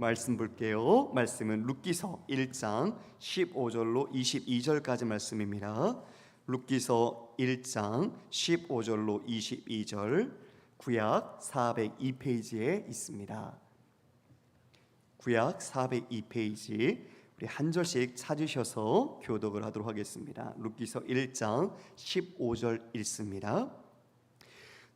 말씀 볼게요. 말씀은 룻기서 1장 15절로 22절까지 말씀입니다. 룻기서 1장 15절로 22절, 구약 402페이지에 있습니다. 구약 402페이지, 우리 한 절씩 찾으셔서 교독을 하도록 하겠습니다. 룻기서 1장 15절 읽습니다.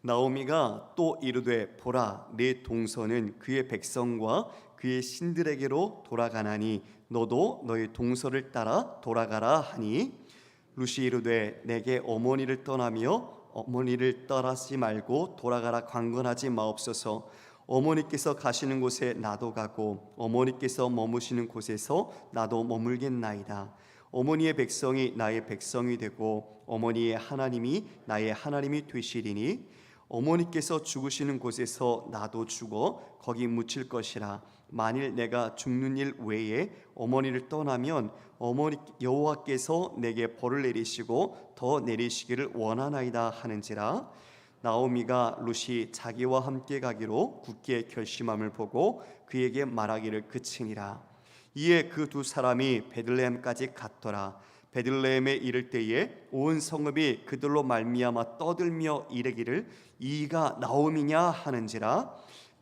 나오미가 또 이르되 보라, 내 동서는 그의 백성과 그의 신들에게로 돌아가나니 너도 너의 동서를 따라 돌아가라 하니, 룻이 이르되 내게 어머니를 떠나며 어머니를 떠나지 말고 돌아가라 강건하지 마옵소서. 어머니께서 가시는 곳에 나도 가고 어머니께서 머무시는 곳에서 나도 머물겠나이다. 어머니의 백성이 나의 백성이 되고 어머니의 하나님이 나의 하나님이 되시리니 어머니께서 죽으시는 곳에서 나도 죽어 거기 묻힐 것이라. 만일 내가 죽는 일 외에 어머니를 떠나면 어머니 여호와께서 내게 벌을 내리시고 더 내리시기를 원하나이다 하는지라. 나오미가 룻이 자기와 함께 가기로 굳게 결심함을 보고 그에게 말하기를 그치니라. 이에 그 두 사람이 베들레헴까지 갔더라. 베들레헴에 이를 때에 온 성읍이 그들로 말미암아 떠들며 이르기를 이가 나오미냐 하는지라.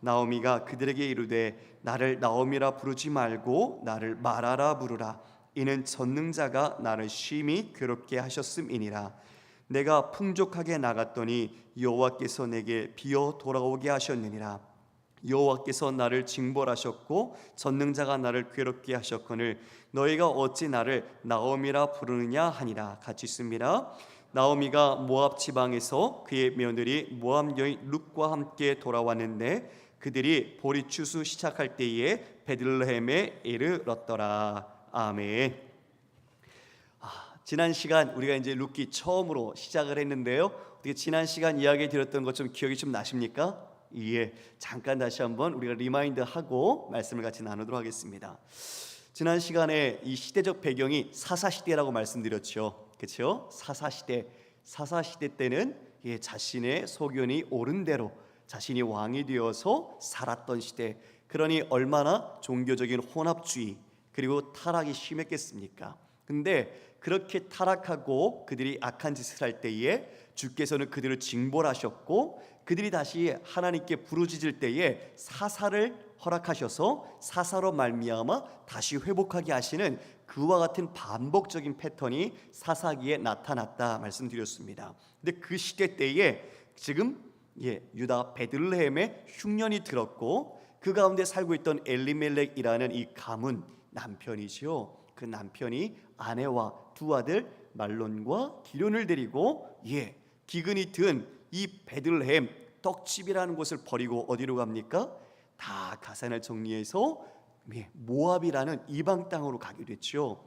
나오미가 그들에게 이르되 나를 나오미라 부르지 말고 나를 마라라 부르라. 이는 전능자가 나를 심히 괴롭게 하셨음이니라. 내가 풍족하게 나갔더니 여호와께서 내게 비어 돌아오게 하셨느니라. 여호와께서 나를 징벌하셨고 전능자가 나를 괴롭게 하셨거늘 너희가 어찌 나를 나오미라 부르느냐 하니라. 같이 있습니다. 나오미가 모압 지방에서 그의 며느리 모압 여인 룻과 함께 돌아왔는데 그들이 보리 추수 시작할 때에 베들레헴에 이르렀더라. 아멘. 지난 시간 우리가 이제 룻기 처음으로 시작을 했는데요. 어떻게 지난 시간 이야기 드렸던 것 좀 기억이 좀 나십니까? 예, 잠깐 다시 한번 우리가 리마인드하고 말씀을 같이 나누도록 하겠습니다. 지난 시간에 이 시대적 배경이 사사시대라고 말씀드렸죠. 그렇죠? 사사시대 때는 자신의 소견이 옳은 대로 자신이 왕이 되어서 살았던 시대. 그러니 얼마나 종교적인 혼합주의 그리고 타락이 심했겠습니까? 근데 그렇게 타락하고 그들이 악한 짓을 할 때에 주께서는 그들을 징벌하셨고 그들이 다시 하나님께 부르짖을 때에 사사를 허락하셔서 사사로 말미암아 다시 회복하게 하시는 그와 같은 반복적인 패턴이 사사기에 나타났다 말씀드렸습니다. 근데 그 시대 때에 지금 유다 베들레헴에 흉년이 들었고 그 가운데 살고 있던 엘리멜렉이라는 이 가문 남편이죠. 그 남편이 아내와 두 아들 말론과 기련을 데리고 기근이 든 이 베들레헴 떡집이라는 곳을 버리고 어디로 갑니까? 다 가산을 정리해서 모압이라는 이방 땅으로 가게 됐죠.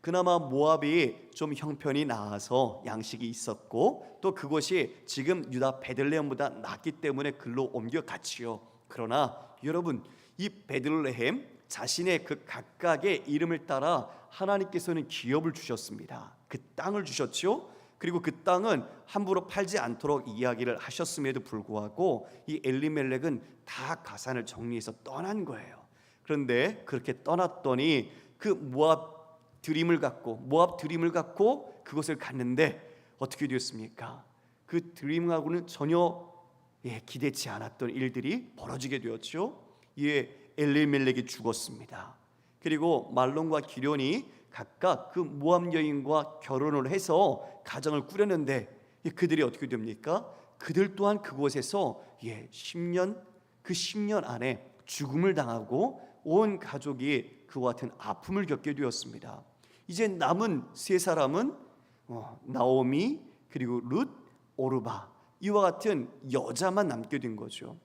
그나마 모압이 좀 형편이 나아서 양식이 있었고 또 그곳이 지금 유다 베들레헴보다 낫기 때문에 글로 옮겨갔지요. 그러나 여러분, 이 베들레헴 자신의 그 각각의 이름을 따라 하나님께서는 기업을 주셨습니다. 그 땅을 주셨죠. 그리고 그 땅은 함부로 팔지 않도록 이야기를 하셨음에도 불구하고 이 엘리멜렉은 다 가산을 정리해서 떠난 거예요. 그런데 그렇게 떠났더니 그 모압 드림을 갖고 그곳을 갔는데 어떻게 되었습니까? 그 드림하고는 전혀 기대치 않았던 일들이 벌어지게 되었죠. 엘리멜렉이 죽었습니다. 그리고 말론과 기련이 각각 그 모압 여인과 결혼을 해서 가정을 꾸렸는데 그들이 어떻게 됩니까? 그들 또한 그곳에서 10년 안에 죽음을 당하고 온 가족이 그와 같은 아픔을 겪게 되었습니다. 이제 남은 세 사람은 나오미 그리고 룻, 오르바 이와 같은 여자만 남게 된 거죠.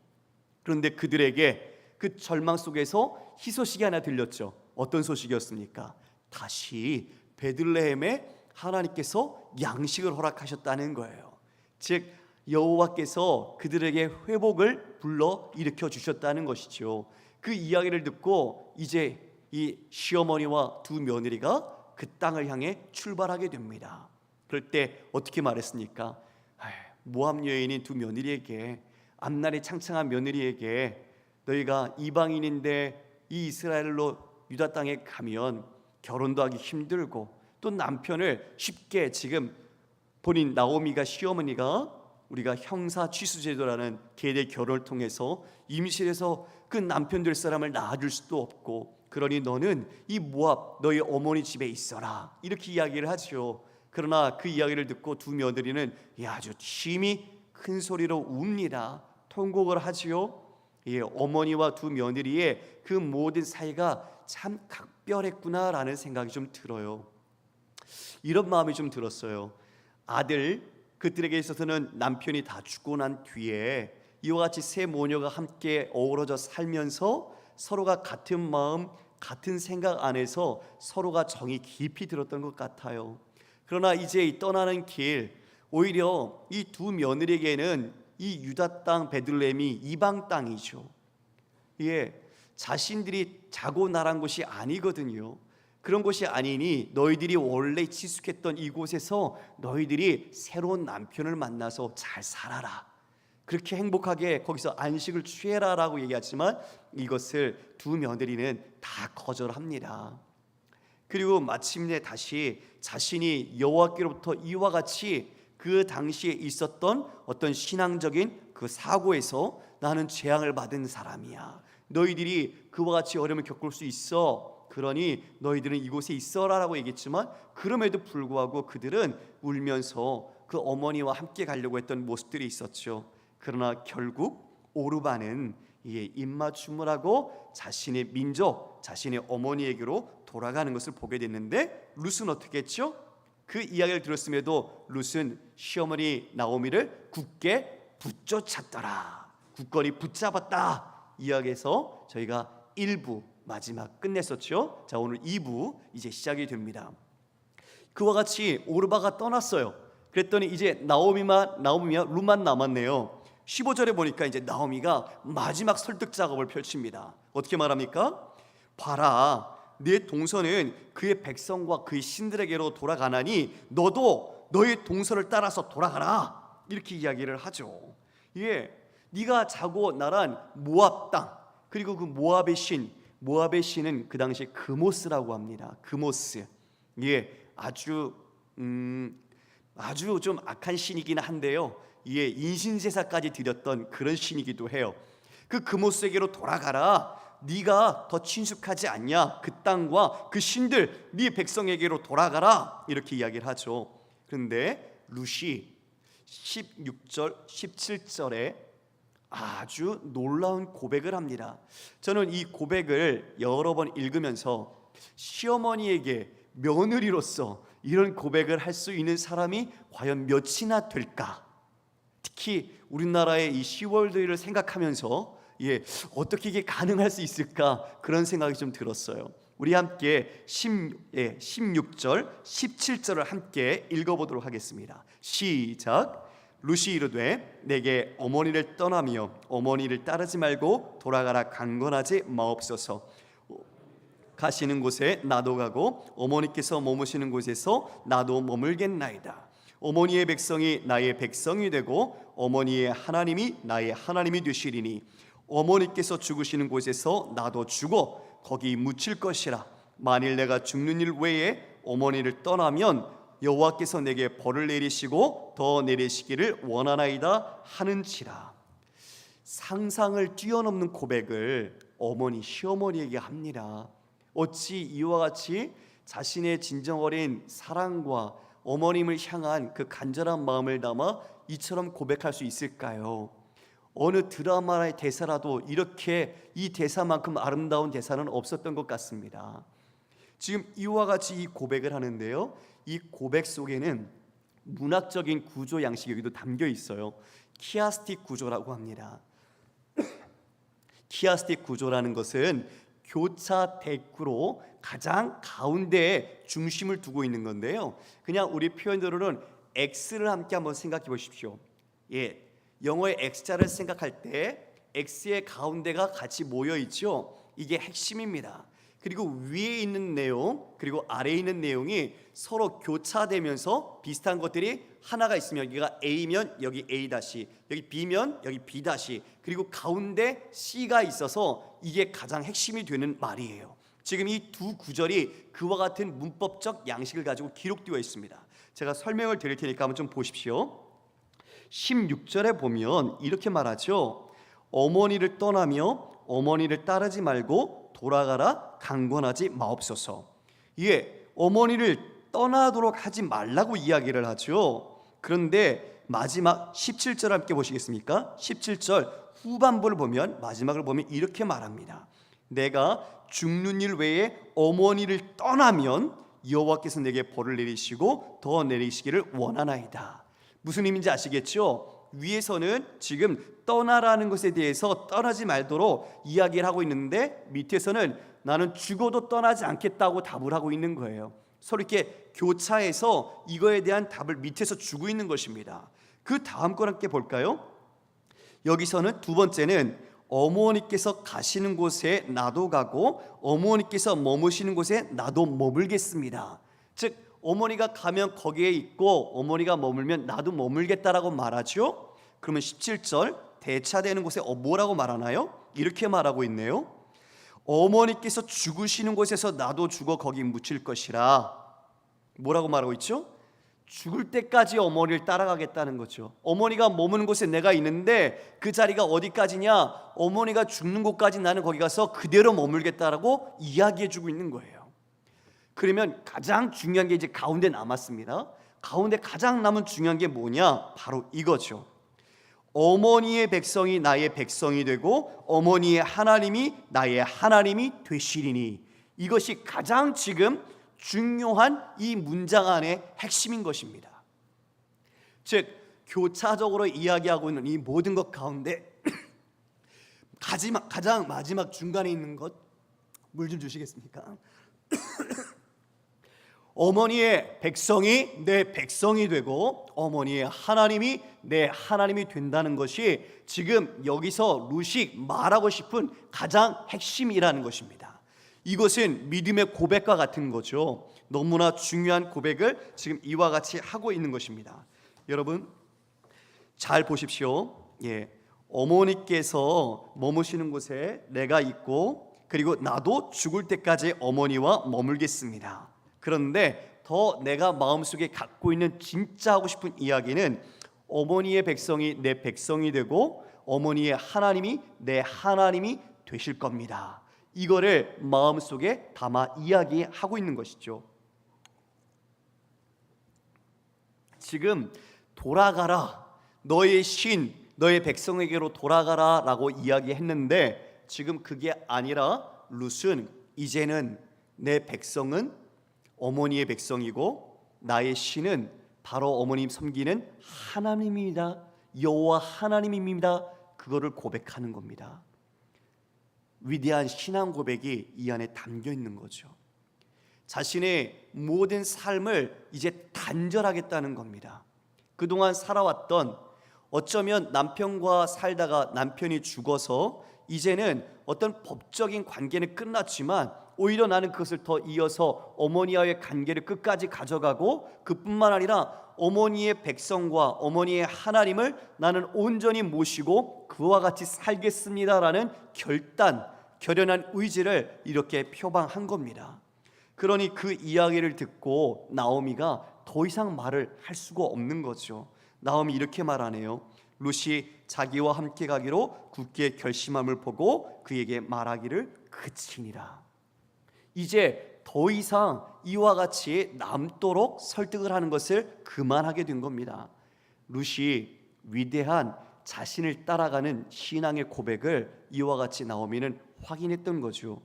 그런데 그들에게 그 절망 속에서 희소식이 하나 들렸죠. 어떤 소식이었습니까? 다시 베들레헴에 하나님께서 양식을 허락하셨다는 거예요. 즉 여호와께서 그들에게 회복을 불러 일으켜 주셨다는 것이죠. 그 이야기를 듣고 이제 이 시어머니와 두 며느리가 그 땅을 향해 출발하게 됩니다. 그럴 때 어떻게 말했습니까? 모압 여인이 두 며느리에게, 앞날이 창창한 며느리에게 너희가 이방인인데 이 이스라엘로 유다 땅에 가면 결혼도 하기 힘들고 또 남편을 쉽게 지금 본인 나오미가 시어머니가 우리가 형사 취수 제도라는 계대 결혼을 통해서 임실에서 그 남편 될 사람을 낳아줄 수도 없고 그러니 너는 이 모압 너희 어머니 집에 있어라 이렇게 이야기를 하죠. 그러나 그 이야기를 듣고 두 며느리는 아주 심히 큰 소리로 웁니다. 통곡을 하지요. 어머니와 두 며느리의 그 모든 사이가 참 각별했구나라는 생각이 좀 들어요. 이런 마음이 좀 들었어요. 아들 그들에게 있어서는 남편이 다 죽고 난 뒤에 이와 같이 세 모녀가 함께 어우러져 살면서 서로가 같은 마음 같은 생각 안에서 서로가 정이 깊이 들었던 것 같아요. 그러나 이제 이 떠나는 길 오히려 이 두 며느리에게는 이 유다 땅 베들레헴이 이방 땅이죠. 자신들이 자고 나란 곳이 아니거든요. 그런 곳이 아니니 너희들이 원래 친숙했던 이곳에서 너희들이 새로운 남편을 만나서 잘 살아라. 그렇게 행복하게 거기서 안식을 취해라 라고 얘기하지만 이것을 두 며느리는 다 거절합니다. 그리고 마침내 다시 자신이 여호와께로부터 이와 같이 그 당시에 있었던 어떤 신앙적인 그 사고에서 나는 재앙을 받은 사람이야. 너희들이 그와 같이 어려움을 겪을 수 있어. 그러니 너희들은 이곳에 있어라 라고 얘기했지만 그럼에도 불구하고 그들은 울면서 그 어머니와 함께 가려고 했던 모습들이 있었죠. 그러나 결국 오르반은 입맞춤을 하고 자신의 민족, 자신의 어머니에게로 돌아가는 것을 보게 됐는데 룻은 어떻게 했죠? 그 이야기를 들었음에도 룻은 시어머니 나오미를 굳게 붙쫓았더라. 굳건히 붙잡았다. 이야기에서 저희가 1부 마지막 끝냈었죠. 자, 오늘 2부 이제 시작이 됩니다. 그와 같이 오르바가 떠났어요. 그랬더니 이제 나오미와 룻만 남았네요. 15절에 보니까 이제 나오미가 마지막 설득 작업을 펼칩니다. 어떻게 말합니까? 봐라, 내 동서는 그의 백성과 그의 신들에게로 돌아가나니 너도 너의 동서를 따라서 돌아가라. 이렇게 이야기를 하죠. 네가 자고 나란 모압 땅, 그리고 그 모압의 신은 그 당시에 그모스라고 합니다. 그모스. 아주 좀 악한 신이긴 한데요. 인신제사까지 드렸던 그런 신이기도 해요. 그 그모스에게로 돌아가라. 네가 더 친숙하지 않냐? 그 땅과 그 신들, 네 백성에게로 돌아가라. 이렇게 이야기를 하죠. 그런데 룻이 16절, 17절에 아주 놀라운 고백을 합니다. 저는 이 고백을 여러 번 읽으면서 시어머니에게 며느리로서 이런 고백을 할 수 있는 사람이 과연 몇이나 될까? 특히 우리나라의 이 시월드를 생각하면서 어떻게 이게 가능할 수 있을까? 그런 생각이 좀 들었어요. 우리 함께 16절, 17절을 함께 읽어보도록 하겠습니다. 시작. 룻이 이르되 내게 어머니를 떠나며 어머니를 따르지 말고 돌아가라 강건하지 마옵소서. 가시는 곳에 나도 가고 어머니께서 머무시는 곳에서 나도 머물겠나이다. 어머니의 백성이 나의 백성이 되고 어머니의 하나님이 나의 하나님이 되시리니 어머니께서 죽으시는 곳에서 나도 죽어 거기 묻힐 것이라. 만일 내가 죽는 일 외에 어머니를 떠나면 여호와께서 내게 벌을 내리시고 더 내리시기를 원하나이다 하는지라. 상상을 뛰어넘는 고백을 시어머니에게 합니다. 어찌 이와 같이 자신의 진정 어린 사랑과 어머님을 향한 그 간절한 마음을 담아 이처럼 고백할 수 있을까요? 어느 드라마의 대사라도 이렇게 이 대사만큼 아름다운 대사는 없었던 것 같습니다. 지금 이와 같이 이 고백을 하는데요, 이 고백 속에는 문학적인 구조 양식이 여기도 담겨 있어요. 키아스틱 구조라고 합니다. 키아스틱 구조라는 것은 교차 대꾸로 가장 가운데에 중심을 두고 있는 건데요, 그냥 우리 표현대로는 X를 함께 한번 생각해 보십시오. 영어의 X자를 생각할 때 X의 가운데가 같이 모여 있죠. 이게 핵심입니다. 그리고 위에 있는 내용 그리고 아래에 있는 내용이 서로 교차되면서 비슷한 것들이 하나가 있으면 여기가 A면 여기 A 다시, 여기 B면 여기 B 다시, 그리고 가운데 C가 있어서 이게 가장 핵심이 되는 말이에요. 지금 이 두 구절이 그와 같은 문법적 양식을 가지고 기록되어 있습니다. 제가 설명을 드릴 테니까 한번 좀 보십시오. 16절에 보면 이렇게 말하죠. 어머니를 떠나며 어머니를 따르지 말고 돌아가라 강권하지 마옵소서. 이게 어머니를 떠나도록 하지 말라고 이야기를 하죠. 그런데 마지막 17절 함께 보시겠습니까? 17절 후반부를 보면, 마지막을 보면 이렇게 말합니다. 내가 죽는 일 외에 어머니를 떠나면 여호와께서 내게 벌을 내리시고 더 내리시기를 원하나이다. 무슨 의미인지 아시겠죠? 위에서는 지금 떠나라는 것에 대해서 떠나지 말도록 이야기를 하고 있는데, 밑에서는 나는 죽어도 떠나지 않겠다고 답을 하고 있는 거예요. 서로 이렇게 교차해서 이거에 대한 답을 밑에서 주고 있는 것입니다. 그 다음 걸 함께 볼까요? 여기서는 두 번째는 어머니께서 가시는 곳에 나도 가고 어머니께서 머무시는 곳에 나도 머물겠습니다. 즉 어머니가 가면 거기에 있고 어머니가 머물면 나도 머물겠다라고 말하죠. 그러면 17절 대차되는 곳에 뭐라고 말하나요? 이렇게 말하고 있네요. 어머니께서 죽으시는 곳에서 나도 죽어 거기 묻힐 것이라. 뭐라고 말하고 있죠? 죽을 때까지 어머니를 따라가겠다는 거죠. 어머니가 머무는 곳에 내가 있는데 그 자리가 어디까지냐? 어머니가 죽는 곳까지 나는 거기 가서 그대로 머물겠다라고 이야기해주고 있는 거예요. 그러면 가장 중요한 게 이제 가운데 남았습니다. 가운데 가장 남은 중요한 게 뭐냐? 바로 이거죠. 어머니의 백성이 나의 백성이 되고 어머니의 하나님이 나의 하나님이 되시리니. 이것이 가장 지금 중요한 이 문장 안의 핵심인 것입니다. 즉 교차적으로 이야기하고 있는 이 모든 것 가운데 가장 마지막 중간에 있는 것, 물 좀 주시겠습니까? 어머니의 백성이 내 백성이 되고 어머니의 하나님이 내 하나님이 된다는 것이 지금 여기서 루시 말하고 싶은 가장 핵심이라는 것입니다. 이것은 믿음의 고백과 같은 거죠. 너무나 중요한 고백을 지금 이와 같이 하고 있는 것입니다. 여러분 잘 보십시오. 어머니께서 머무시는 곳에 내가 있고 그리고 나도 죽을 때까지 어머니와 머물겠습니다. 그런데 더 내가 마음속에 갖고 있는 진짜 하고 싶은 이야기는 어머니의 백성이 내 백성이 되고 어머니의 하나님이 내 하나님이 되실 겁니다. 이거를 마음속에 담아 이야기하고 있는 것이죠. 지금 돌아가라, 너의 신, 너의 백성에게로 돌아가라 라고 이야기했는데 지금 그게 아니라 룻은 이제는 내 백성은 어머니의 백성이고 나의 신은 바로 어머님 섬기는 하나님입니다. 여호와 하나님입니다. 그거를 고백하는 겁니다. 위대한 신앙 고백이 이 안에 담겨 있는 거죠. 자신의 모든 삶을 이제 단절하겠다는 겁니다. 그동안 살아왔던, 어쩌면 남편과 살다가 남편이 죽어서 이제는 어떤 법적인 관계는 끝났지만 오히려 나는 그것을 더 이어서 어머니와의 관계를 끝까지 가져가고 그뿐만 아니라 어머니의 백성과 어머니의 하나님을 나는 온전히 모시고 그와 같이 살겠습니다라는 결연한 의지를 이렇게 표방한 겁니다. 그러니 그 이야기를 듣고 나오미가 더 이상 말을 할 수가 없는 거죠. 나오미 이렇게 말하네요. 룻이 자기와 함께 가기로 굳게 결심함을 보고 그에게 말하기를 그치니라. 이제 더 이상 이와 같이 남도록 설득을 하는 것을 그만하게 된 겁니다. 룻이 위대한 자신을 따라가는 신앙의 고백을 이와 같이 나오미는 확인했던 거죠.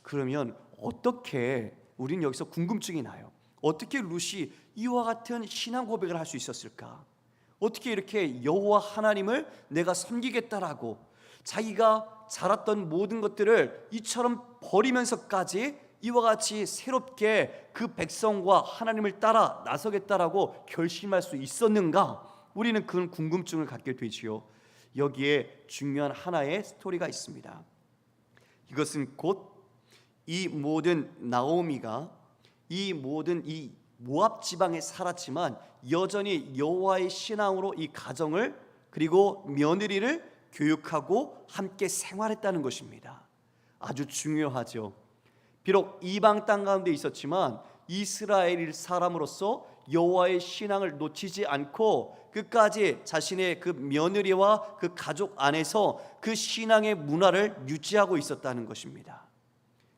그러면 어떻게, 우리는 여기서 궁금증이 나요. 어떻게 룻이 이와 같은 신앙 고백을 할 수 있었을까? 어떻게 이렇게 여호와 하나님을 내가 섬기겠다라고 자기가 자랐던 모든 것들을 이처럼 버리면서까지 이와 같이 새롭게 그 백성과 하나님을 따라 나서겠다라고 결심할 수 있었는가? 우리는 그런 궁금증을 갖게 되지요. 여기에 중요한 하나의 스토리가 있습니다. 이것은 곧 이 모든 나오미가 이 모든 이 모압 지방에 살았지만 여전히 여호와의 신앙으로 이 가정을 그리고 며느리를 교육하고 함께 생활했다는 것입니다. 아주 중요하죠. 비록 이방 땅 가운데 있었지만 이스라엘 사람으로서 여호와의 신앙을 놓치지 않고 끝까지 자신의 그 며느리와 그 가족 안에서 그 신앙의 문화를 유지하고 있었다는 것입니다.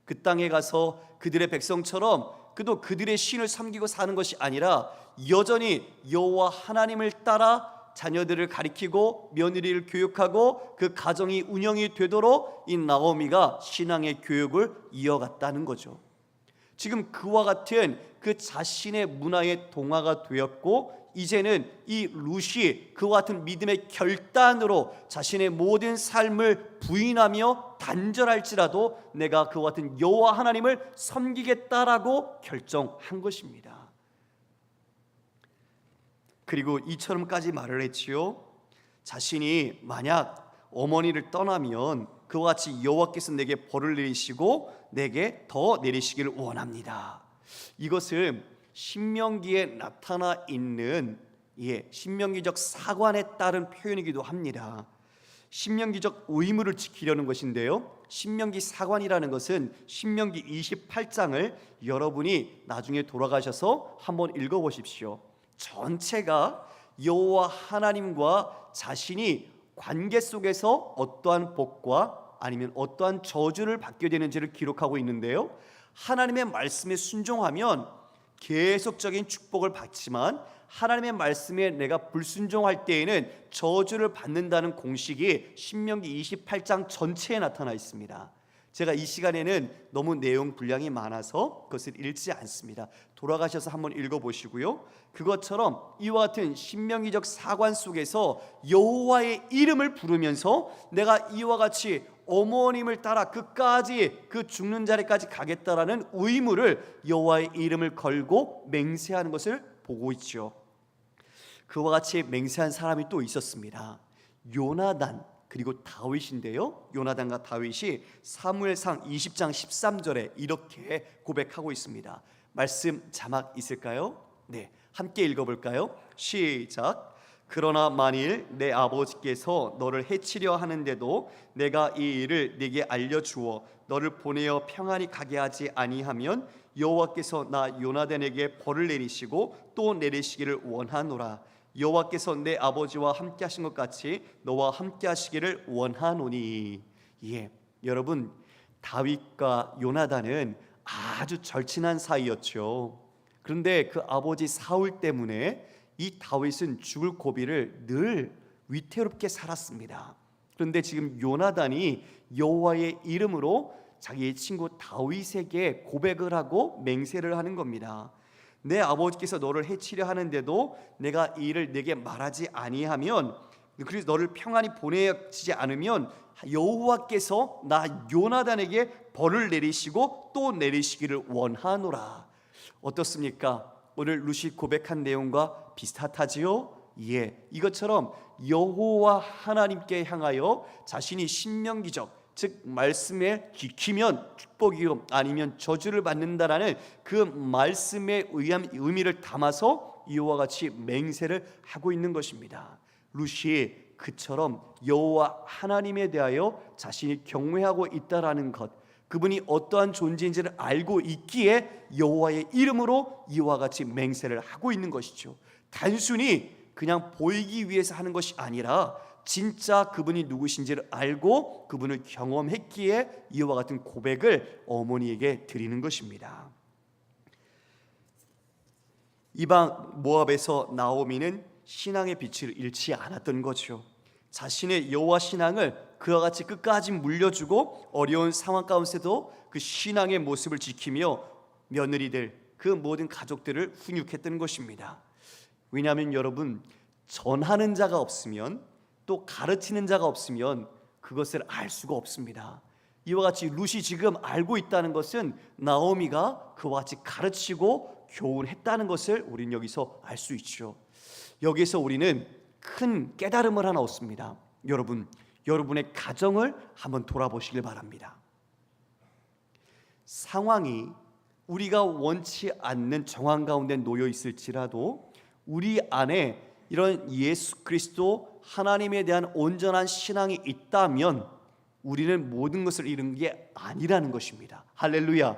그 땅에 가서 그들의 백성처럼 그도 그들의 신을 섬기고 사는 것이 아니라 여전히 여호와 하나님을 따라 자녀들을 가리키고 며느리를 교육하고 그 가정이 운영이 되도록 이 나오미가 신앙의 교육을 이어갔다는 거죠. 지금 그와 같은 그 자신의 문화에 동화가 되었고 이제는 이 룻이 그와 같은 믿음의 결단으로 자신의 모든 삶을 부인하며 단절할지라도 내가 그와 같은 여호와 하나님을 섬기겠다라고 결정한 것입니다. 그리고 이처럼까지 말을 했지요. 자신이 만약 어머니를 떠나면 그와 같이 여호와께서 내게 벌을 내리시고 내게 더 내리시기를 원합니다. 이것은 신명기에 나타나 있는 신명기적 사관에 따른 표현이기도 합니다. 신명기적 의무를 지키려는 것인데요, 신명기 사관이라는 것은 신명기 28장을 여러분이 나중에 돌아가셔서 한번 읽어보십시오. 전체가 여호와 하나님과 자신이 관계 속에서 어떠한 복과 아니면 어떠한 저주를 받게 되는지를 기록하고 있는데요, 하나님의 말씀에 순종하면 계속적인 축복을 받지만 하나님의 말씀에 내가 불순종할 때에는 저주를 받는다는 공식이 신명기 28장 전체에 나타나 있습니다. 제가 이 시간에는 너무 내용 분량이 많아서 그것을 읽지 않습니다. 돌아가셔서 한번 읽어보시고요, 그것처럼 이와 같은 신명기적 사관 속에서 여호와의 이름을 부르면서 내가 이와 같이 어머님을 따라 끝까지 그 죽는 자리까지 가겠다라는 의무를 여호와의 이름을 걸고 맹세하는 것을 보고 있죠. 그와 같이 맹세한 사람이 또 있었습니다. 요나단 그리고 다윗인데요, 요나단과 다윗이 사무엘상 20장 13절에 이렇게 고백하고 있습니다. 말씀 자막 있을까요? 네, 함께 읽어볼까요? 시작. 그러나 만일 내 아버지께서 너를 해치려 하는데도 내가 이 일을 네게 알려주어 너를 보내어 평안히 가게 하지 아니하면 여호와께서 나 요나단에게 벌을 내리시고 또 내리시기를 원하노라. 여호와께서 내 아버지와 함께 하신 것 같이 너와 함께 하시기를 원하노니. 여러분, 다윗과 요나단은 아주 절친한 사이였죠. 그런데 그 아버지 사울 때문에 이 다윗은 죽을 고비를 늘 위태롭게 살았습니다. 그런데 지금 요나단이 여호와의 이름으로 자기의 친구 다윗에게 고백을 하고 맹세를 하는 겁니다. 내 아버지께서 너를 해치려 하는데도 내가 이 일을 네게 말하지 아니하면, 그래서 너를 평안히 보내지 않으면 여호와께서 나 요나단에게 벌을 내리시고 또 내리시기를 원하노라. 어떻습니까? 오늘 룻이 고백한 내용과 비슷하지요? 이것처럼 여호와 하나님께 향하여 자신이 신명기적, 즉 말씀에 지키면 축복이요 아니면 저주를 받는다라는 그 말씀에 의한 의미를 담아서 이와 같이 맹세를 하고 있는 것입니다. 룻이 그처럼 여호와 하나님에 대하여 자신이 경외하고 있다라는 것, 그분이 어떠한 존재인지를 알고 있기에 여호와의 이름으로 이와 같이 맹세를 하고 있는 것이죠. 단순히 그냥 보이기 위해서 하는 것이 아니라 진짜 그분이 누구신지를 알고 그분을 경험했기에 이와 같은 고백을 어머니에게 드리는 것입니다. 이방 모압에서 나오미는 신앙의 빛을 잃지 않았던 거죠. 자신의 여호와 신앙을 그와 같이 끝까지 물려주고 어려운 상황 가운데서도 그 신앙의 모습을 지키며 며느리들, 그 모든 가족들을 훈육했던 것입니다. 왜냐하면 여러분, 전하는 자가 없으면, 또 가르치는 자가 없으면 그것을 알 수가 없습니다. 이와 같이 룻이 지금 알고 있다는 것은 나오미가 그와 같이 가르치고 교훈했다는 것을 우리는 여기서 알 수 있죠. 여기서 우리는 큰 깨달음을 하나 얻습니다. 여러분, 여러분의 가정을 한번 돌아보시길 바랍니다. 상황이 우리가 원치 않는 정황 가운데 놓여 있을지라도 우리 안에 이런 예수 그리스도 하나님에 대한 온전한 신앙이 있다면 우리는 모든 것을 잃은 게 아니라는 것입니다. 할렐루야.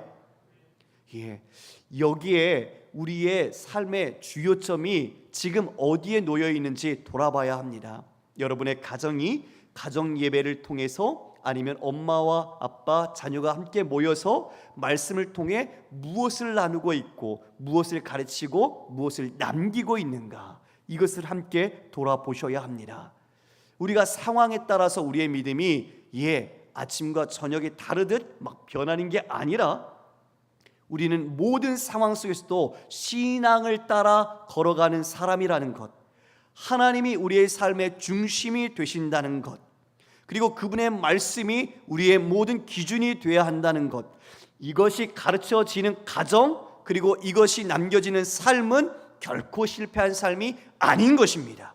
여기에 우리의 삶의 주요점이 지금 어디에 놓여 있는지 돌아봐야 합니다. 여러분의 가정이 가정 예배를 통해서 아니면 엄마와 아빠, 자녀가 함께 모여서 말씀을 통해 무엇을 나누고 있고 무엇을 가르치고 무엇을 남기고 있는가, 이것을 함께 돌아보셔야 합니다. 우리가 상황에 따라서 우리의 믿음이 아침과 저녁이 다르듯 막 변하는 게 아니라 우리는 모든 상황 속에서도 신앙을 따라 걸어가는 사람이라는 것, 하나님이 우리의 삶의 중심이 되신다는 것, 그리고 그분의 말씀이 우리의 모든 기준이 되어야 한다는 것, 이것이 가르쳐지는 가정, 그리고 이것이 남겨지는 삶은 결코 실패한 삶이 아닌 것입니다.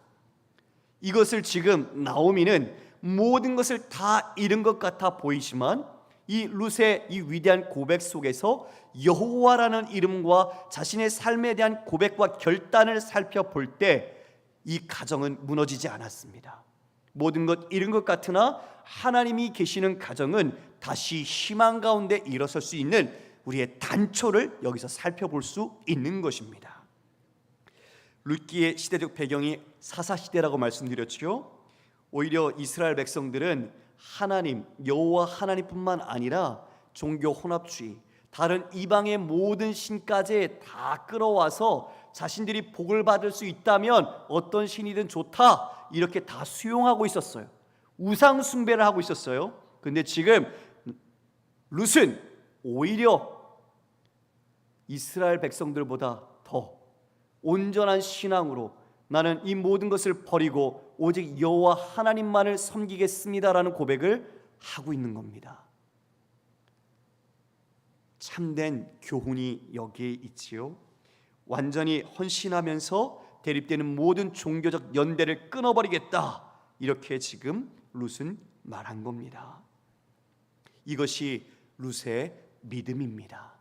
이것을 지금 나오미는 모든 것을 다 잃은 것 같아 보이지만 이 룻의 이 위대한 고백 속에서 여호와라는 이름과 자신의 삶에 대한 고백과 결단을 살펴볼 때 이 가정은 무너지지 않았습니다. 모든 것 잃은 것 같으나 하나님이 계시는 가정은 다시 희망 가운데 일어설 수 있는 우리의 단초를 여기서 살펴볼 수 있는 것입니다. 룻기의 시대적 배경이 사사시대라고 말씀드렸죠. 오히려 이스라엘 백성들은 하나님, 여호와 하나님뿐만 아니라 종교 혼합주의, 다른 이방의 모든 신까지 다 끌어와서 자신들이 복을 받을 수 있다면 어떤 신이든 좋다, 이렇게 다 수용하고 있었어요. 우상 숭배를 하고 있었어요. 근데 지금 룻은 오히려 이스라엘 백성들보다 더 온전한 신앙으로 나는 이 모든 것을 버리고 오직 여호와 하나님만을 섬기겠습니다라는 고백을 하고 있는 겁니다. 참된 교훈이 여기에 있지요. 완전히 헌신하면서 대립되는 모든 종교적 연대를 끊어버리겠다, 이렇게 지금 룻은 말한 겁니다. 이것이 룻의 믿음입니다.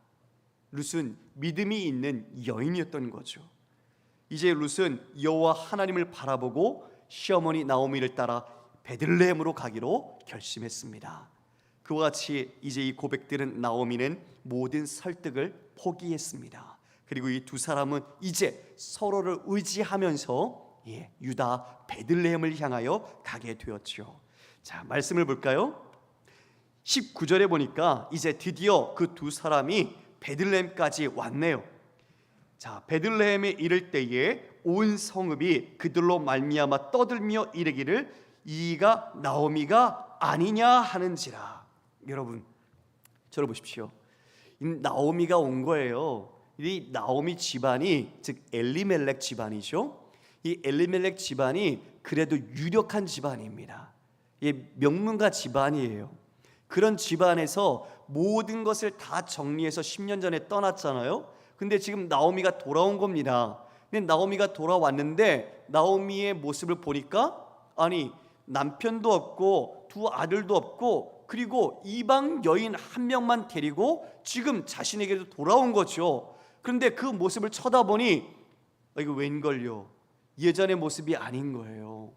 룻은 믿음이 있는 여인이었던 거죠. 이제 룻은 여호와 하나님을 바라보고 시어머니 나오미를 따라 베들레헴으로 가기로 결심했습니다. 그와 같이 이제 이 고백들은 나오미는 모든 설득을 포기했습니다. 그리고 이 두 사람은 이제 서로를 의지하면서 유다 베들레헴을 향하여 가게 되었죠. 자, 말씀을 볼까요? 19절에 보니까 이제 드디어 그 두 사람이 베들레헴까지 왔네요. 자, 베들레헴에 이를 때에 온 성읍이 그들로 말미암아 떠들며 이르기를 이가 나오미가 아니냐 하는지라. 여러분, 저를 보십시오. 나오미가 온 거예요. 이 나오미 집안이, 즉 엘리멜렉 집안이죠. 이 엘리멜렉 집안이 그래도 유력한 집안입니다. 명문가 집안이에요. 그런 집안에서 모든 것을 다 정리해서 10년 전에 떠났잖아요. 근데 지금 나오미가 돌아온 겁니다. 근데 나오미가 돌아왔는데 나오미의 모습을 보니까 아니, 남편도 없고 두 아들도 없고 그리고 이방 여인 한 명만 데리고 지금 자신에게도 돌아온 거죠. 그런데 그 모습을 쳐다보니 이거 웬걸요, 예전의 모습이 아닌 거예요.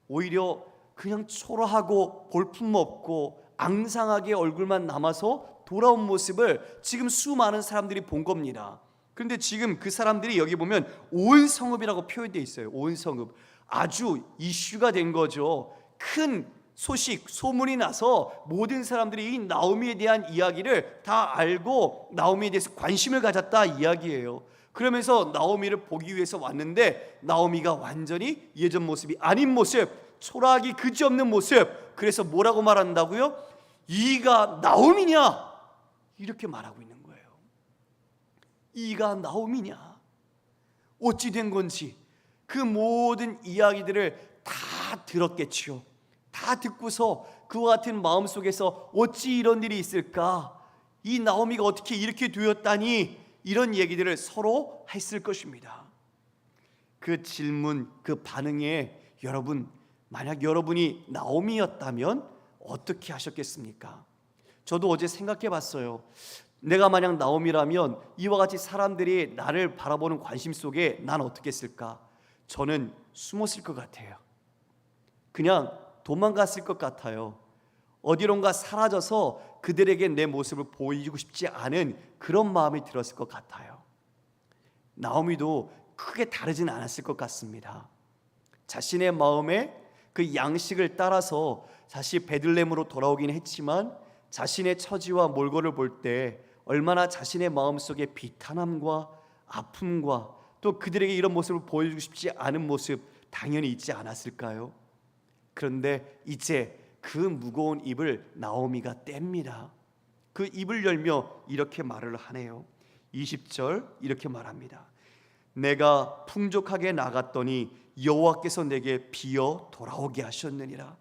오히려 그냥 초라하고 볼품없고 앙상하게 얼굴만 남아서 돌아온 모습을 지금 수많은 사람들이 본 겁니다. 그런데 지금 그 사람들이 여기 보면 온 성읍이라고 표현되어 있어요. 온 성읍, 아주 이슈가 된 거죠. 큰 소식, 소문이 나서 모든 사람들이 이 나오미에 대한 이야기를 다 알고 나오미에 대해서 관심을 가졌다 이야기예요. 그러면서 나오미를 보기 위해서 왔는데 나오미가 완전히 예전 모습이 아닌 모습, 초라하기 그지없는 모습. 그래서 뭐라고 말한다고요? 이가 나오미냐? 이렇게 말하고 있는 거예요. 이가 나오미냐? 어찌 된 건지 그 모든 이야기들을 다 들었겠지요. 다 듣고서 그와 같은 마음속에서 어찌 이런 일이 있을까? 이 나오미가 어떻게 이렇게 되었다니? 이런 얘기들을 서로 했을 것입니다. 그 질문, 그 반응에 여러분, 만약 여러분이 나오미였다면 어떻게 하셨겠습니까? 저도 어제 생각해 봤어요. 내가 만약 나오미라면 이와 같이 사람들이 나를 바라보는 관심 속에 난 어떻게 했을까? 저는 숨었을 것 같아요. 그냥 도망갔을 것 같아요. 어디론가 사라져서 그들에게 내 모습을 보이고 싶지 않은 그런 마음이 들었을 것 같아요. 나오미도 크게 다르진 않았을 것 같습니다. 자신의 마음에 그 양식을 따라서 다시 베들레헴으로 돌아오긴 했지만 자신의 처지와 몰골을 볼 때 얼마나 자신의 마음속에 비탄함과 아픔과 또 그들에게 이런 모습을 보여주고 싶지 않은 모습 당연히 있지 않았을까요? 그런데 이제 그 무거운 입을 나오미가 뗍니다. 그 입을 열며 이렇게 말을 하네요. 20절 이렇게 말합니다. 내가 풍족하게 나갔더니 여호와께서 내게 비어 돌아오게 하셨느니라.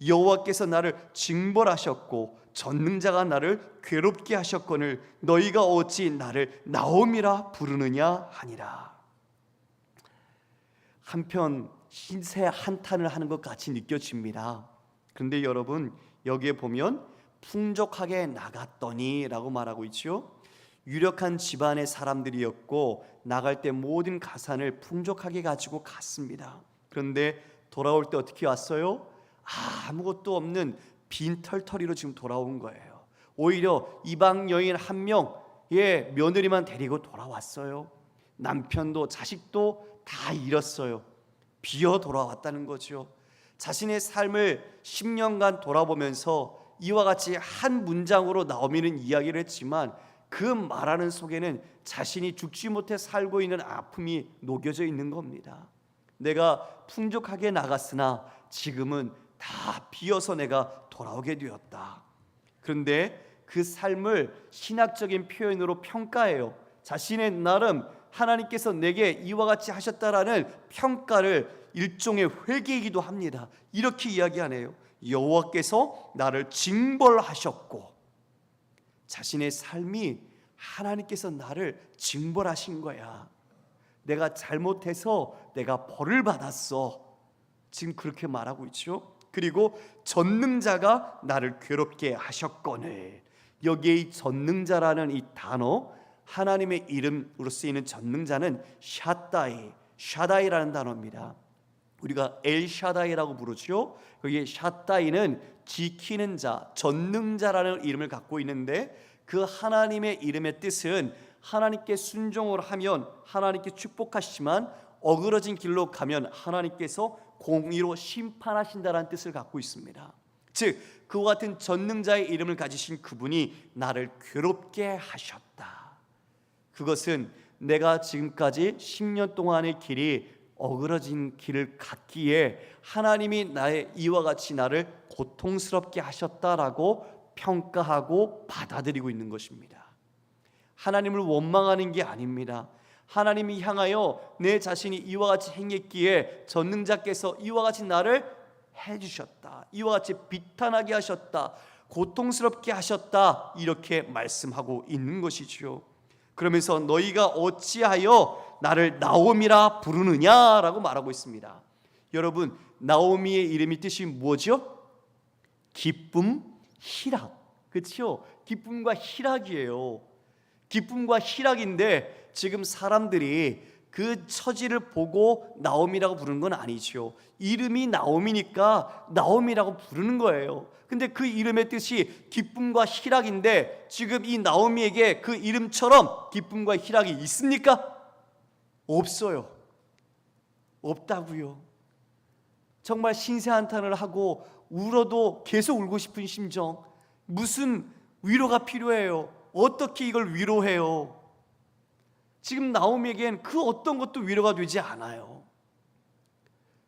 여호와께서 나를 징벌하셨고 전능자가 나를 괴롭게 하셨거늘 너희가 어찌 나를 나오미라 부르느냐 하니라. 한편 신세 한탄을 하는 것 같이 느껴집니다. 그런데 여러분 여기에 보면 풍족하게 나갔더니 라고 말하고 있죠. 유력한 집안의 사람들이었고 나갈 때 모든 가산을 풍족하게 가지고 갔습니다. 그런데 돌아올 때 어떻게 왔어요? 아무것도 없는 빈털터리로 지금 돌아온 거예요. 오히려 이방 여인 한 명의 며느리만 데리고 돌아왔어요. 남편도 자식도 다 잃었어요. 비어 돌아왔다는 거죠. 자신의 삶을 10년간 돌아보면서 이와 같이 한 문장으로 나오미는 이야기를 했지만 그 말하는 속에는 자신이 죽지 못해 살고 있는 아픔이 녹여져 있는 겁니다. 내가 풍족하게 나갔으나 지금은 다 비어서 내가 돌아오게 되었다. 그런데 그 삶을 신학적인 표현으로 평가해요. 자신의 나름 하나님께서 내게 이와 같이 하셨다라는 평가를 일종의 회개이기도 합니다. 이렇게 이야기하네요. 여호와께서 나를 징벌하셨고, 자신의 삶이 하나님께서 나를 징벌하신 거야. 내가 잘못해서 내가 벌을 받았어. 지금 그렇게 말하고 있죠. 그리고 전능자가 나를 괴롭게 하셨거늘. 여기에 이 전능자라는 이 단어, 하나님의 이름으로 쓰이는 전능자는 샤다이라는 단어입니다. 우리가 엘샤다이라고 부르죠. 거기에 샤다이는 지키는 자, 전능자라는 이름을 갖고 있는데 그 하나님의 이름의 뜻은 하나님께 순종을 하면 하나님께 축복하시지만 어그러진 길로 가면 하나님께서 공의로 심판하신다라는 뜻을 갖고 있습니다. 즉 그와 같은 전능자의 이름을 가지신 그분이 나를 괴롭게 하셨다. 그것은 내가 지금까지 10년 동안의 길이 어그러진 길을 갔기에 하나님이 나의 이와 같이 나를 고통스럽게 하셨다라고 평가하고 받아들이고 있는 것입니다. 하나님을 원망하는 게 아닙니다. 하나님이 향하여 내 자신이 이와 같이 행했기에 전능자께서 이와 같이 나를 해주셨다, 이와 같이 비탄하게 하셨다, 고통스럽게 하셨다, 이렇게 말씀하고 있는 것이죠. 그러면서 너희가 어찌하여 나를 나오미라 부르느냐라고 말하고 있습니다. 여러분, 나오미의 이름이 뜻이 뭐죠? 기쁨, 희락. 그렇죠? 기쁨과 희락이에요. 기쁨과 희락인데 지금 사람들이 그 처지를 보고 나오미라고 부르는 건 아니죠. 이름이 나오미니까 나오미라고 부르는 거예요. 근데 그 이름의 뜻이 기쁨과 희락인데 지금 이 나오미에게 그 이름처럼 기쁨과 희락이 있습니까? 없어요. 없다고요. 정말 신세한탄을 하고 울어도 계속 울고 싶은 심정. 무슨 위로가 필요해요? 어떻게 이걸 위로해요? 지금 나오미에겐 그 어떤 것도 위로가 되지 않아요.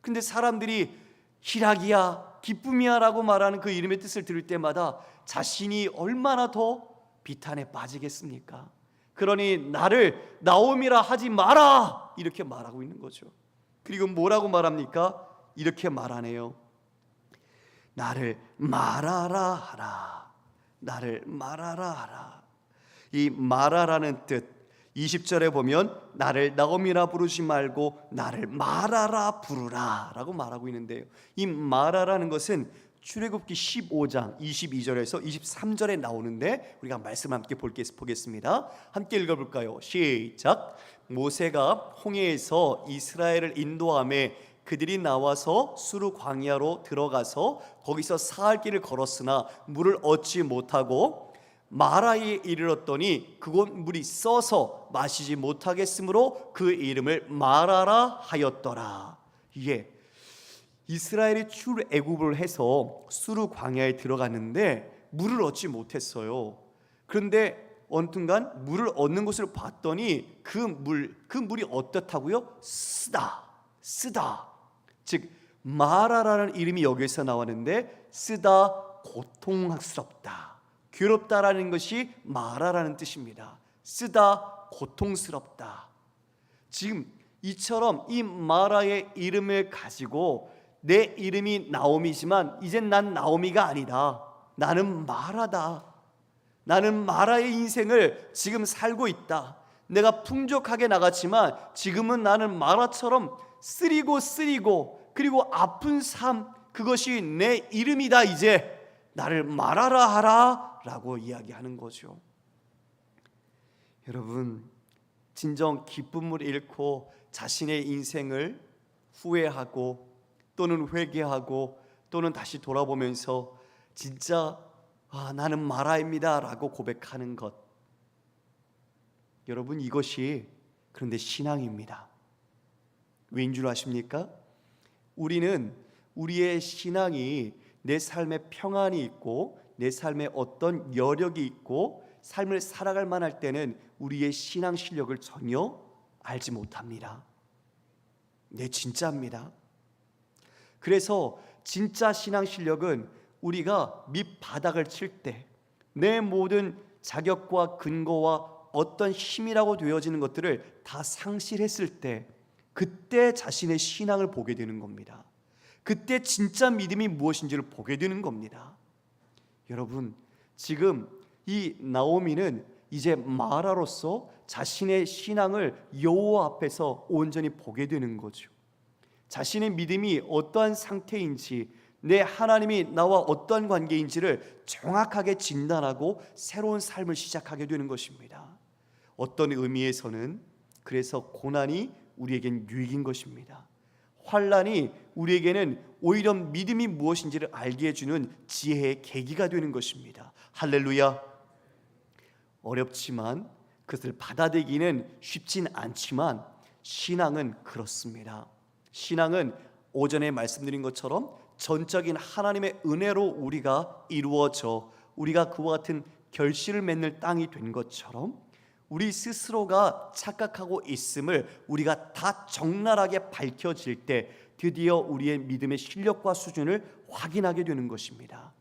근데 사람들이 희락이야, 기쁨이야 라고 말하는 그 이름의 뜻을 들을 때마다 자신이 얼마나 더 비탄에 빠지겠습니까? 그러니 나를 나오미라 하지 마라, 이렇게 말하고 있는 거죠. 그리고 뭐라고 말합니까? 이렇게 말하네요. 나를 말하라 하라. 나를 말하라 하라. 이 말하라는 뜻, 20절에 보면 나를 나오미라 부르지 말고 나를 말하라 부르라 라고 말하고 있는데요, 이 말하라는 것은 출애굽기 15장 22절에서 23절에 나오는데 우리가 말씀 함께 보겠습니다. 함께 읽어볼까요? 시작. 모세가 홍해에서 이스라엘을 인도하며 그들이 나와서 수르 광야로 들어가서 거기서 사흘 길을 걸었으나 물을 얻지 못하고 마라에 이르렀더니 그곳 물이 써서 마시지 못하겠으므로 그 이름을 마라라 하였더라. 예, 이스라엘이 출애굽을 해서 수르 광야에 들어갔는데 물을 얻지 못했어요. 그런데 어느 순간 물을 얻는 곳을 봤더니 그 물이 어떻다고요? 쓰다. 즉 마라라는 이름이 여기서 나왔는데 쓰다, 고통스럽다, 괴롭다라는 것이 마라라는 뜻입니다. 쓰다, 고통스럽다. 지금 이처럼 이 마라의 이름을 가지고 내 이름이 나오미지만 이젠 난 나오미가 아니다. 나는 마라다. 나는 마라의 인생을 지금 살고 있다. 내가 풍족하게 나갔지만 지금은 나는 마라처럼 쓰리고 그리고 아픈 삶, 그것이 내 이름이다. 이제 나를 마라라 하라 라고 이야기하는 거죠. 여러분, 진정 기쁨을 잃고 자신의 인생을 후회하고 또는 회개하고 또는 다시 돌아보면서 진짜 나는 마라입니다 라고 고백하는 것, 여러분, 이것이 그런데 신앙입니다. 왜인 줄 아십니까? 우리는 우리의 신앙이 내 삶에 평안이 있고 내 삶에 어떤 여력이 있고 삶을 살아갈 만할 때는 우리의 신앙 실력을 전혀 알지 못합니다. 네, 진짜입니다. 그래서 진짜 신앙 실력은 우리가 밑바닥을 칠 때, 내 모든 자격과 근거와 어떤 힘이라고 되어지는 것들을 다 상실했을 때, 그때 자신의 신앙을 보게 되는 겁니다. 그때 진짜 믿음이 무엇인지를 보게 되는 겁니다. 여러분, 지금 이 나오미는 이제 마라로서 자신의 신앙을 여호와 앞에서 온전히 보게 되는 거죠. 자신의 믿음이 어떠한 상태인지, 내 하나님이 나와 어떠한 관계인지를 정확하게 진단하고 새로운 삶을 시작하게 되는 것입니다. 어떤 의미에서는 그래서 고난이 우리에겐 유익인 것입니다. 환난이 우리에게는 오히려 믿음이 무엇인지를 알게 해주는 지혜의 계기가 되는 것입니다. 할렐루야. 어렵지만 그것을 받아들이기는 쉽진 않지만 신앙은 그렇습니다. 신앙은 오전에 말씀드린 것처럼 전적인 하나님의 은혜로 우리가 이루어져 우리가 그와 같은 결실을 맺는 땅이 된 것처럼 우리 스스로가 착각하고 있음을 우리가 다 적나라하게 밝혀질 때 드디어 우리의 믿음의 실력과 수준을 확인하게 되는 것입니다.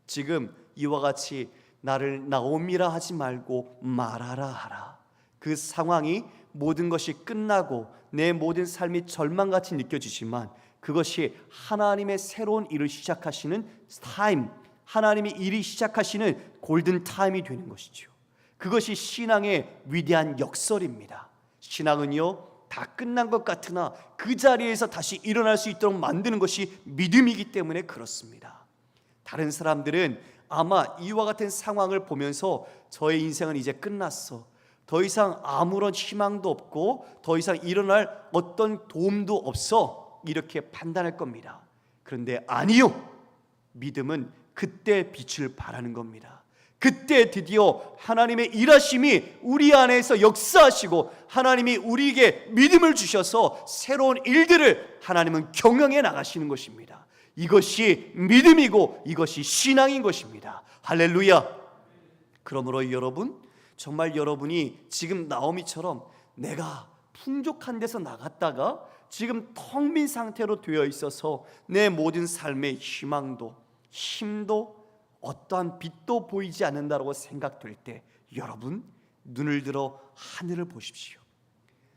지금 이와 같이 나를 나오미라 하지 말고 마라라 하라. 그 상황이 모든 것이 끝나고 내 모든 삶이 절망같이 느껴지지만 그것이 하나님의 새로운 일을 시작하시는 타임, 하나님이 일이 시작하시는 골든 타임이 되는 것이죠. 그것이 신앙의 위대한 역설입니다. 신앙은요, 다 끝난 것 같으나 그 자리에서 다시 일어날 수 있도록 만드는 것이 믿음이기 때문에 그렇습니다. 다른 사람들은 아마 이와 같은 상황을 보면서 저의 인생은 이제 끝났어, 더 이상 아무런 희망도 없고 더 이상 일어날 어떤 도움도 없어, 이렇게 판단할 겁니다. 그런데 아니요, 믿음은 그때 빛을 발하는 겁니다. 그때 드디어 하나님의 일하심이 우리 안에서 역사하시고 하나님이 우리에게 믿음을 주셔서 새로운 일들을 하나님은 경영해 나가시는 것입니다. 이것이 믿음이고 이것이 신앙인 것입니다. 할렐루야. 그러므로 여러분, 정말 여러분이 지금 나오미처럼 내가 풍족한 데서 나갔다가 지금 텅 빈 상태로 되어 있어서 내 모든 삶의 희망도 힘도 어떠한 빛도 보이지 않는다고 생각될 때 여러분, 눈을 들어 하늘을 보십시오.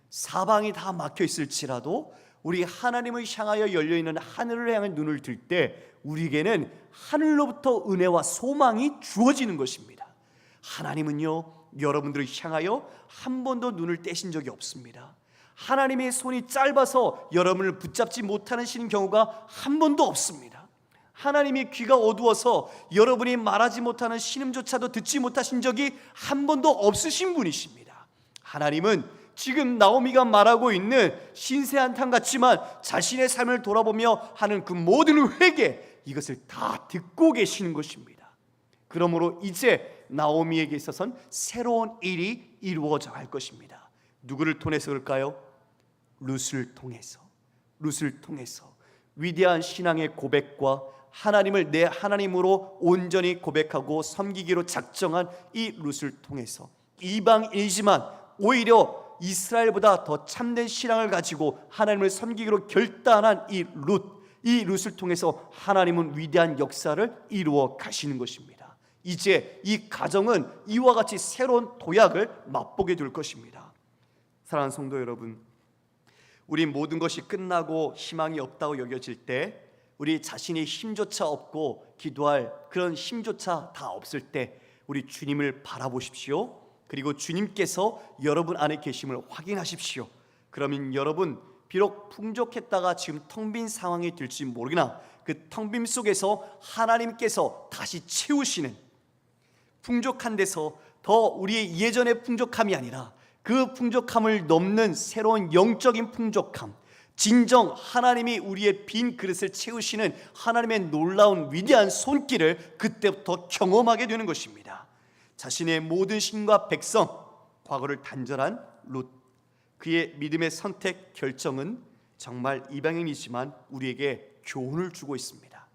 사방이 다 막혀 있을지라도 우리 하나님을 향하여 열려있는 하늘을 향해 눈을 들 때 우리에게는 하늘로부터 은혜와 소망이 주어지는 것입니다. 하나님은요, 여러분들을 향하여 한 번도 눈을 떼신 적이 없습니다. 하나님의 손이 짧아서 여러분을 붙잡지 못하시는 경우가 한 번도 없습니다. 하나님이 귀가 어두워서 여러분이 말하지 못하는 신음조차도 듣지 못하신 적이 한 번도 없으신 분이십니다. 하나님은 지금 나오미가 말하고 있는 신세 한탄 같지만 자신의 삶을 돌아보며 하는 그 모든 회개, 이것을 다 듣고 계시는 것입니다. 그러므로 이제 나오미에게 있어서는 새로운 일이 이루어져 갈 것입니다. 누구를 통해서 그럴까요? 룻을 통해서. 룻을 통해서 위대한 신앙의 고백과 하나님을 내 하나님으로 온전히 고백하고 섬기기로 작정한 이 룻을 통해서 이방인이지만 오히려 이스라엘보다 더 참된 신앙을 가지고 하나님을 섬기기로 결단한 이 룻을 통해서 하나님은 위대한 역사를 이루어 가시는 것입니다. 이제 이 가정은 이와 같이 새로운 도약을 맛보게 될 것입니다. 사랑하는 성도 여러분, 우리 모든 것이 끝나고 희망이 없다고 여겨질 때, 우리 자신의 힘조차 없고 기도할 그런 힘조차 다 없을 때 우리 주님을 바라보십시오. 그리고 주님께서 여러분 안에 계심을 확인하십시오. 그러면 여러분 비록 풍족했다가 지금 텅 빈 상황이 될지 모르나 그 텅 빈 속에서 하나님께서 다시 채우시는, 풍족한 데서 더 우리의 예전의 풍족함이 아니라 그 풍족함을 넘는 새로운 영적인 풍족함, 진정 하나님이 우리의 빈 그릇을 채우시는 하나님의 놀라운 위대한 손길을 그때부터 경험하게 되는 것입니다. 자신의 모든 신과 백성, 과거를 단절한 룻, 그의 믿음의 선택 결정은 정말 이방인이지만 우리에게 교훈을 주고 있습니다.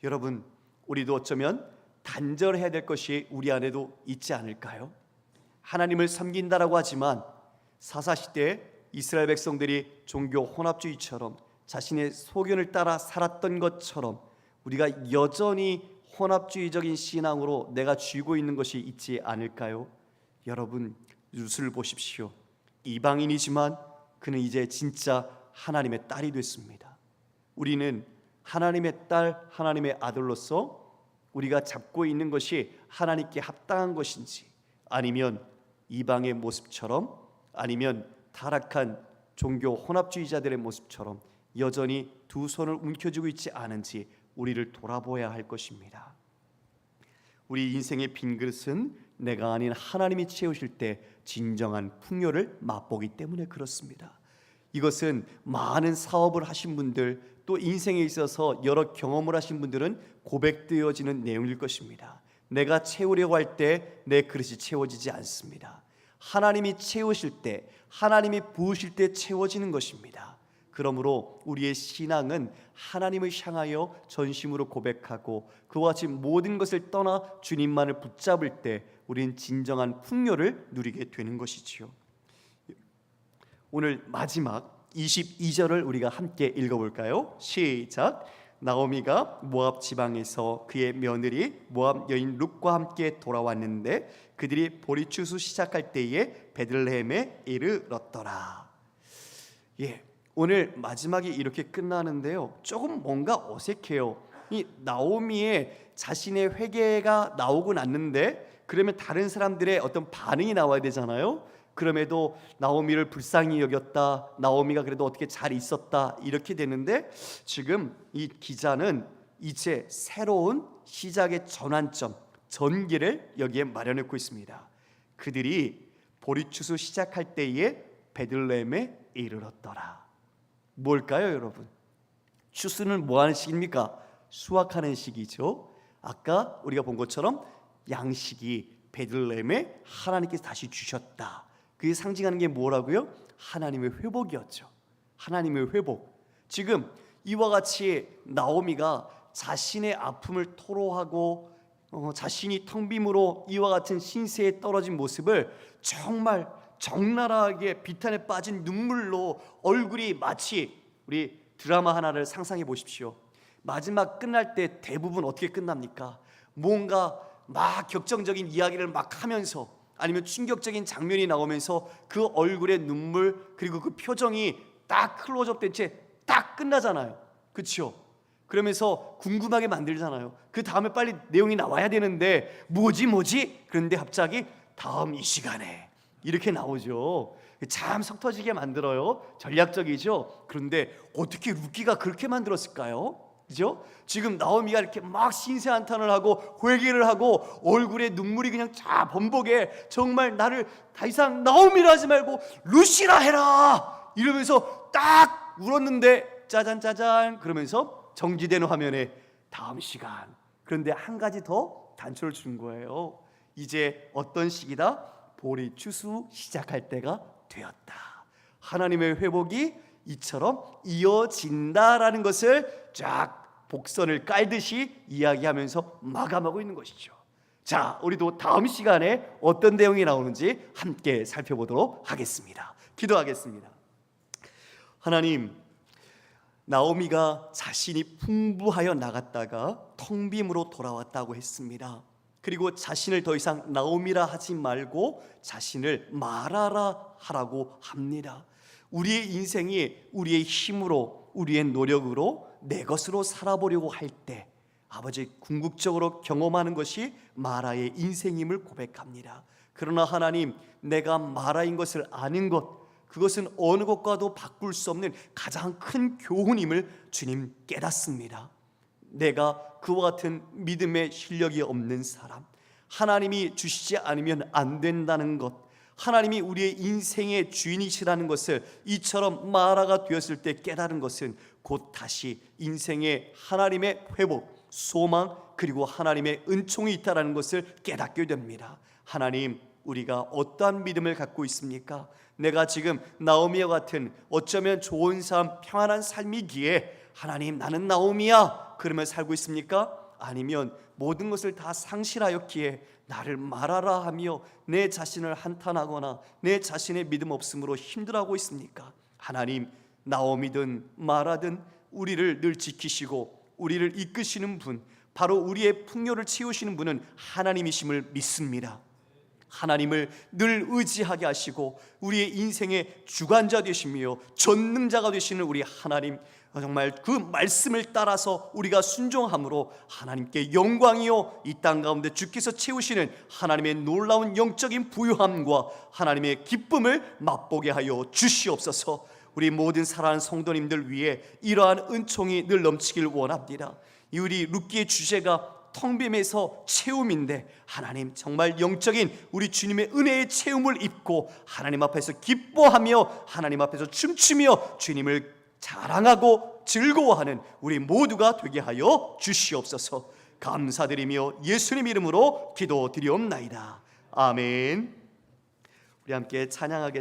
여러분, 우리도 어쩌면 단절해야 될 것이 우리 안에도 있지 않을까요? 하나님을 섬긴다라고 하지만 사사시대에 이스라엘 백성들이 종교 혼합주의처럼 자신의 소견을 따라 살았던 것처럼 우리가 여전히 혼합주의적인 신앙으로 내가 쥐고 있는 것이 있지 않을까요? 여러분, 룻을 보십시오. 이방인이지만 그는 이제 진짜 하나님의 딸이 됐습니다. 우리는 하나님의 딸, 하나님의 아들로서 우리가 잡고 있는 것이 하나님께 합당한 것인지, 아니면 이방의 모습처럼, 아니면 타락한 종교 혼합주의자들의 모습처럼 여전히 두 손을 움켜쥐고 있지 않은지 우리를 돌아보아야 할 것입니다. 우리 인생의 빈 그릇은 내가 아닌 하나님이 채우실 때 진정한 풍요를 맛보기 때문에 그렇습니다. 이것은 많은 사업을 하신 분들, 또 인생에 있어서 여러 경험을 하신 분들은 고백되어지는 내용일 것입니다. 내가 채우려고 할 때 내 그릇이 채워지지 않습니다. 하나님이 채우실 때, 하나님이 부으실 때 채워지는 것입니다. 그러므로 우리의 신앙은 하나님을 향하여 전심으로 고백하고 그와 같이 모든 것을 떠나 주님만을 붙잡을 때 우리는 진정한 풍요를 누리게 되는 것이지요. 오늘 마지막 22절을 우리가 함께 읽어볼까요? 시작. 나오미가 모압 지방에서 그의 며느리 모압 여인 룻과 함께 돌아왔는데 그들이 보리추수 시작할 때에 베들레헴에 이르렀더라. 오늘 마지막이 이렇게 끝나는데요, 조금 뭔가 어색해요. 이 나오미의 자신의 회개가 나오고 났는데 그러면 다른 사람들의 어떤 반응이 나와야 되잖아요. 그럼에도 나오미를 불쌍히 여겼다, 나오미가 그래도 어떻게 잘 있었다, 이렇게 되는데 지금 이 기자는 이제 새로운 시작의 전환점, 전기를 여기에 마련했고 있습니다. 그들이 보리추수 시작할 때에 베들레헴에 이르렀더라. 뭘까요, 여러분? 추수는 뭐 하는 시기입니까? 수확하는 시기죠. 아까 우리가 본 것처럼 양식이 베들레헴에 하나님께서 다시 주셨다. 그게 상징하는 게 뭐라고요? 하나님의 회복이었죠. 하나님의 회복. 지금 이와 같이 나오미가 자신의 아픔을 토로하고 자신이 텅 빔으로 이와 같은 신세에 떨어진 모습을 정말 적나라하게 비탄에 빠진 눈물로 얼굴이 마치, 우리 드라마 하나를 상상해 보십시오. 마지막 끝날 때 대부분 어떻게 끝납니까? 뭔가 막 격정적인 이야기를 막 하면서, 아니면 충격적인 장면이 나오면서 그 얼굴의 눈물 그리고 그 표정이 딱 클로즈업 된 채 딱 끝나잖아요. 그렇죠? 그러면서 궁금하게 만들잖아요. 그 다음에 빨리 내용이 나와야 되는데 뭐지? 그런데 갑자기 다음 이 시간에 이렇게 나오죠. 참 속 터지게 만들어요. 전략적이죠. 그런데 어떻게 룻기가 그렇게 만들었을까요? 그죠? 지금 나오미가 이렇게 막 신세한탄을 하고 회개를 하고 얼굴에 눈물이 그냥 쫙 범벅에 정말 나를 더 이상 나오미라 하지 말고 루시라 해라 이러면서 딱 울었는데 짜잔 그러면서 정지되는 화면에 다음 시간. 그런데 한 가지 더 단초를 준 거예요. 이제 어떤 시기다? 보리 추수 시작할 때가 되었다. 하나님의 회복이 이처럼 이어진다라는 것을 쫙 복선을 깔듯이 이야기하면서 마감하고 있는 것이죠. 자, 우리도 다음 시간에 어떤 내용이 나오는지 함께 살펴보도록 하겠습니다. 기도하겠습니다. 하나님, 나오미가 자신이 풍부하여 나갔다가 텅 빈으로 돌아왔다고 했습니다. 그리고 자신을 더 이상 나오미라 하지 말고 자신을 마라라 하라고 합니다. 우리의 인생이 우리의 힘으로, 우리의 노력으로 내 것으로 살아보려고 할 때 아버지 궁극적으로 경험하는 것이 마라의 인생임을 고백합니다. 그러나 하나님, 내가 마라인 것을 아는 것, 그것은 어느 것과도 바꿀 수 없는 가장 큰 교훈임을 주님 깨닫습니다. 내가 그와 같은 믿음의 실력이 없는 사람, 하나님이 주시지 않으면 안 된다는 것, 하나님이 우리의 인생의 주인이시라는 것을 이처럼 마라가 되었을 때 깨달은 것은 곧 다시 인생의 하나님의 회복, 소망, 그리고 하나님의 은총이 있다는 것을 깨닫게 됩니다. 하나님, 우리가 어떠한 믿음을 갖고 있습니까? 내가 지금 나오미와 같은 어쩌면 좋은 삶, 평안한 삶이기에 하나님, 나는 나오미야 그러면 살고 있습니까? 아니면 모든 것을 다 상실하였기에 나를 말하라 하며 내 자신을 한탄하거나 내 자신의 믿음 없음으로 힘들어하고 있습니까? 하나님, 나오미든 마라든 우리를 늘 지키시고 우리를 이끄시는 분, 바로 우리의 풍요를 채우시는 분은 하나님이심을 믿습니다. 하나님을 늘 의지하게 하시고 우리의 인생의 주관자 되시며 전능자가 되시는 우리 하나님, 정말 그 말씀을 따라서 우리가 순종함으로 하나님께 영광이요 이 땅 가운데 주께서 채우시는 하나님의 놀라운 영적인 부유함과 하나님의 기쁨을 맛보게 하여 주시옵소서. 우리 모든 사랑하는 성도님들 위해 이러한 은총이 늘 넘치길 원합니다. 우리 룻기의 주제가 텅빔에서 채움인데 하나님, 정말 영적인 우리 주님의 은혜의 채움을 입고 하나님 앞에서 기뻐하며 하나님 앞에서 춤추며 주님을 자랑하고 즐거워하는 우리 모두가 되게 하여 주시옵소서. 감사드리며 예수님 이름으로 기도드리옵나이다. 아멘. 우리 함께 찬양하겠습니다.